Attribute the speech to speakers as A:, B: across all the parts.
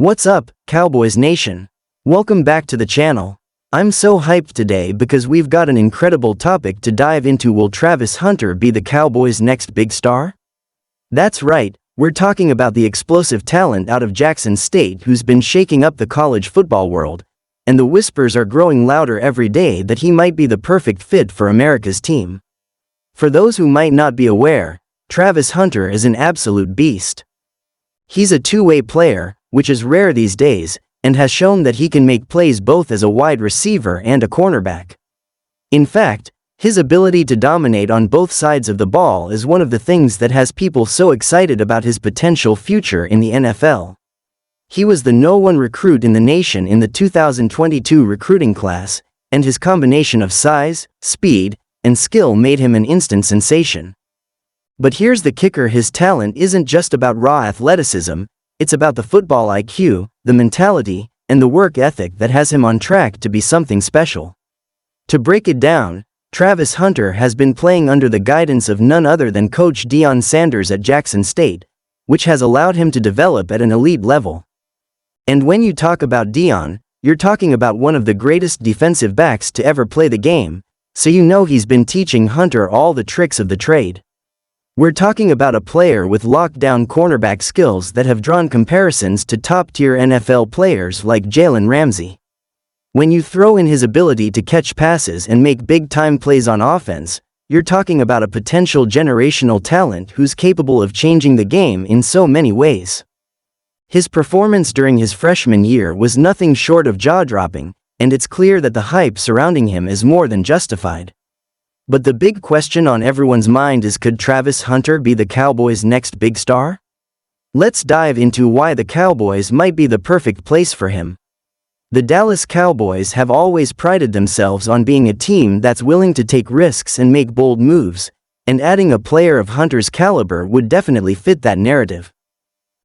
A: What's up, Cowboys Nation? Welcome back to the channel. I'm so hyped today because we've got an incredible topic to dive into. Will Travis Hunter be the Cowboys' next big star? That's right, we're talking about the explosive talent out of Jackson State who's been shaking up the college football world, and the whispers are growing louder every day that he might be the perfect fit for America's team. For those who might not be aware, Travis Hunter is an absolute beast. He's a two-way player, which is rare these days, and has shown that he can make plays both as a wide receiver and a cornerback. In fact, his ability to dominate on both sides of the ball is one of the things that has people so excited about his potential future in the NFL. He was the #1 recruit in the nation in the 2022 recruiting class, and his combination of size, speed, and skill made him an instant sensation. But here's the kicker: his talent isn't just about raw athleticism, it's about the football IQ, the mentality, and the work ethic that has him on track to be something special. To break it down, Travis Hunter has been playing under the guidance of none other than Coach Deion Sanders at Jackson State, which has allowed him to develop at an elite level. And when you talk about Deion, you're talking about one of the greatest defensive backs to ever play the game, so you know he's been teaching Hunter all the tricks of the trade. We're talking about a player with lockdown cornerback skills that have drawn comparisons to top-tier NFL players like Jalen Ramsey. When you throw in his ability to catch passes and make big-time plays on offense, you're talking about a potential generational talent who's capable of changing the game in so many ways. His performance during his freshman year was nothing short of jaw-dropping, and it's clear that the hype surrounding him is more than justified. But the big question on everyone's mind is, could Travis Hunter be the Cowboys' next big star? Let's dive into why the Cowboys might be the perfect place for him. The Dallas Cowboys have always prided themselves on being a team that's willing to take risks and make bold moves, and adding a player of Hunter's caliber would definitely fit that narrative.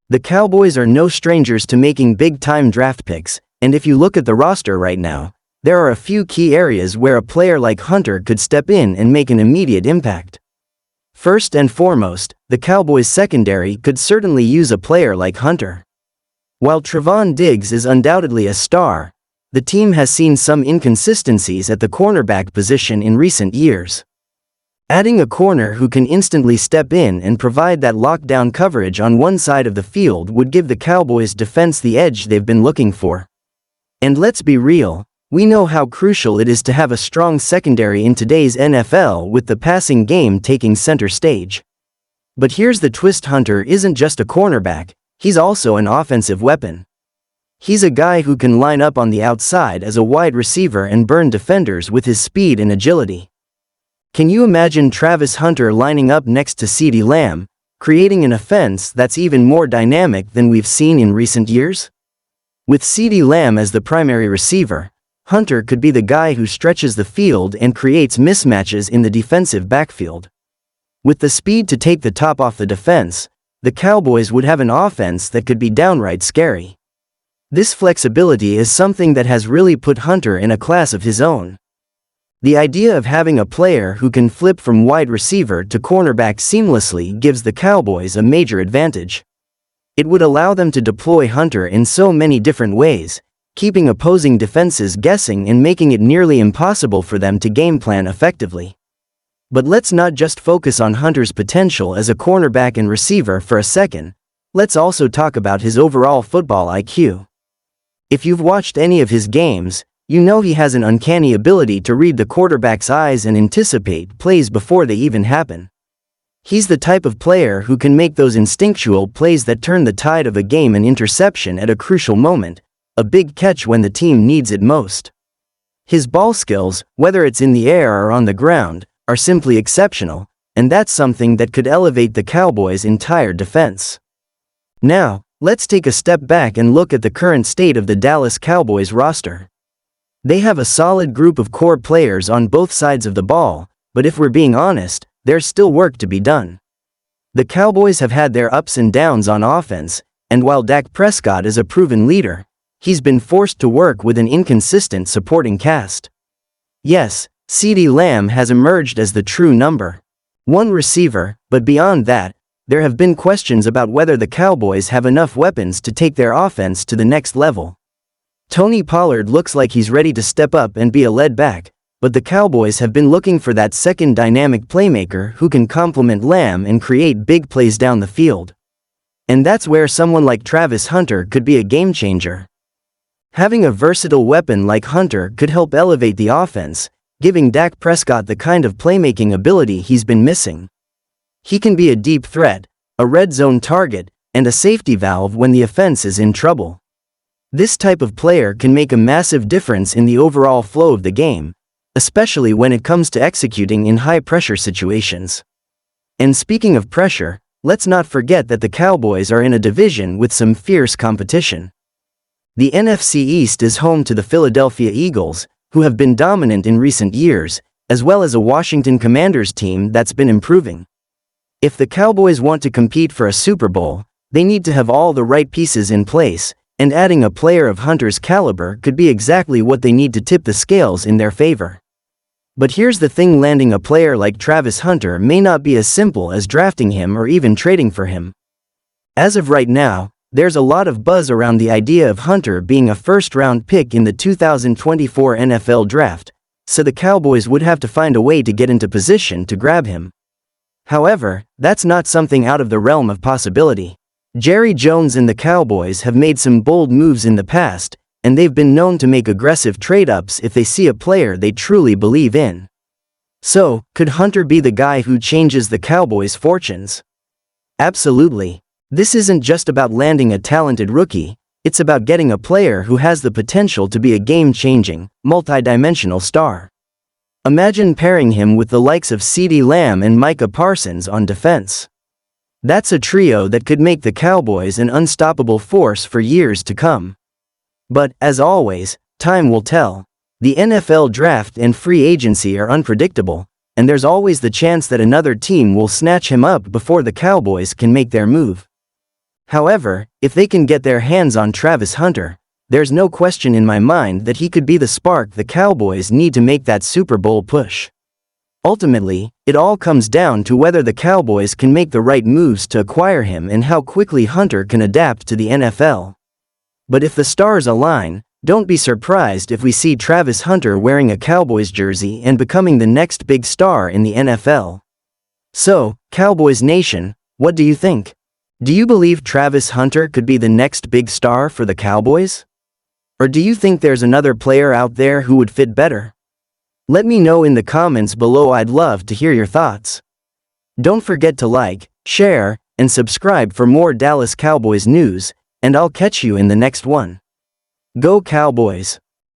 A: The Cowboys are no strangers to making big-time draft picks, and if you look at the roster right now, there are a few key areas where a player like Hunter could step in and make an immediate impact. First and foremost, the Cowboys' secondary could certainly use a player like Hunter. While Trevon Diggs is undoubtedly a star, the team has seen some inconsistencies at the cornerback position in recent years. Adding a corner who can instantly step in and provide that lockdown coverage on one side of the field would give the Cowboys' defense the edge they've been looking for. And let's be real, we know how crucial it is to have a strong secondary in today's NFL, with the passing game taking center stage. But here's the twist: Hunter isn't just a cornerback, he's also an offensive weapon. He's a guy who can line up on the outside as a wide receiver and burn defenders with his speed and agility. Can you imagine Travis Hunter lining up next to CeeDee Lamb, creating an offense that's even more dynamic than we've seen in recent years? With CeeDee Lamb as the primary receiver, Hunter could be the guy who stretches the field and creates mismatches in the defensive backfield. With the speed to take the top off the defense, the Cowboys would have an offense that could be downright scary. This flexibility is something that has really put Hunter in a class of his own. The idea of having a player who can flip from wide receiver to cornerback seamlessly gives the Cowboys a major advantage. It would allow them to deploy Hunter in so many different ways, keeping opposing defenses guessing and making it nearly impossible for them to game plan effectively. But let's not just focus on Hunter's potential as a cornerback and receiver for a second, let's also talk about his overall football IQ. If you've watched any of his games, you know he has an uncanny ability to read the quarterback's eyes and anticipate plays before they even happen. He's the type of player who can make those instinctual plays that turn the tide of a game: an interception at a crucial moment, a big catch when the team needs it most. His ball skills, whether it's in the air or on the ground, are simply exceptional, and that's something that could elevate the Cowboys' entire defense. Now, let's take a step back and look at the current state of the Dallas Cowboys roster. They have a solid group of core players on both sides of the ball, but if we're being honest, there's still work to be done. The Cowboys have had their ups and downs on offense, and while Dak Prescott is a proven leader, he's been forced to work with an inconsistent supporting cast. Yes, CeeDee Lamb has emerged as the true #1 receiver, but beyond that, there have been questions about whether the Cowboys have enough weapons to take their offense to the next level. Tony Pollard looks like he's ready to step up and be a lead back, but the Cowboys have been looking for that second dynamic playmaker who can complement Lamb and create big plays down the field. And that's where someone like Travis Hunter could be a game changer. Having a versatile weapon like Hunter could help elevate the offense, giving Dak Prescott the kind of playmaking ability he's been missing. He can be a deep threat, a red zone target, and a safety valve when the offense is in trouble. This type of player can make a massive difference in the overall flow of the game, especially when it comes to executing in high-pressure situations. And speaking of pressure, let's not forget that the Cowboys are in a division with some fierce competition. The NFC East is home to the Philadelphia Eagles, who have been dominant in recent years, as well as a Washington Commanders team that's been improving. If the Cowboys want to compete for a Super Bowl, they need to have all the right pieces in place, and adding a player of Hunter's caliber could be exactly what they need to tip the scales in their favor. But here's the thing: landing a player like Travis Hunter may not be as simple as drafting him or even trading for him. As of right now, there's a lot of buzz around the idea of Hunter being a first-round pick in the 2024 NFL Draft, so the Cowboys would have to find a way to get into position to grab him. However, that's not something out of the realm of possibility. Jerry Jones and the Cowboys have made some bold moves in the past, and they've been known to make aggressive trade-ups if they see a player they truly believe in. So, could Hunter be the guy who changes the Cowboys' fortunes? Absolutely. This isn't just about landing a talented rookie, it's about getting a player who has the potential to be a game-changing, multi-dimensional star. Imagine pairing him with the likes of CeeDee Lamb and Micah Parsons on defense. That's a trio that could make the Cowboys an unstoppable force for years to come. But, as always, time will tell. The NFL draft and free agency are unpredictable, and there's always the chance that another team will snatch him up before the Cowboys can make their move. However, if they can get their hands on Travis Hunter, there's no question in my mind that he could be the spark the Cowboys need to make that Super Bowl push. Ultimately, it all comes down to whether the Cowboys can make the right moves to acquire him and how quickly Hunter can adapt to the NFL. But if the stars align, don't be surprised if we see Travis Hunter wearing a Cowboys jersey and becoming the next big star in the NFL. So, Cowboys Nation, what do you think? Do you believe Travis Hunter could be the next big star for the Cowboys? Or do you think there's another player out there who would fit better? Let me know in the comments below. I'd love to hear your thoughts. Don't forget to like, share, and subscribe for more Dallas Cowboys news, and I'll catch you in the next one. Go Cowboys!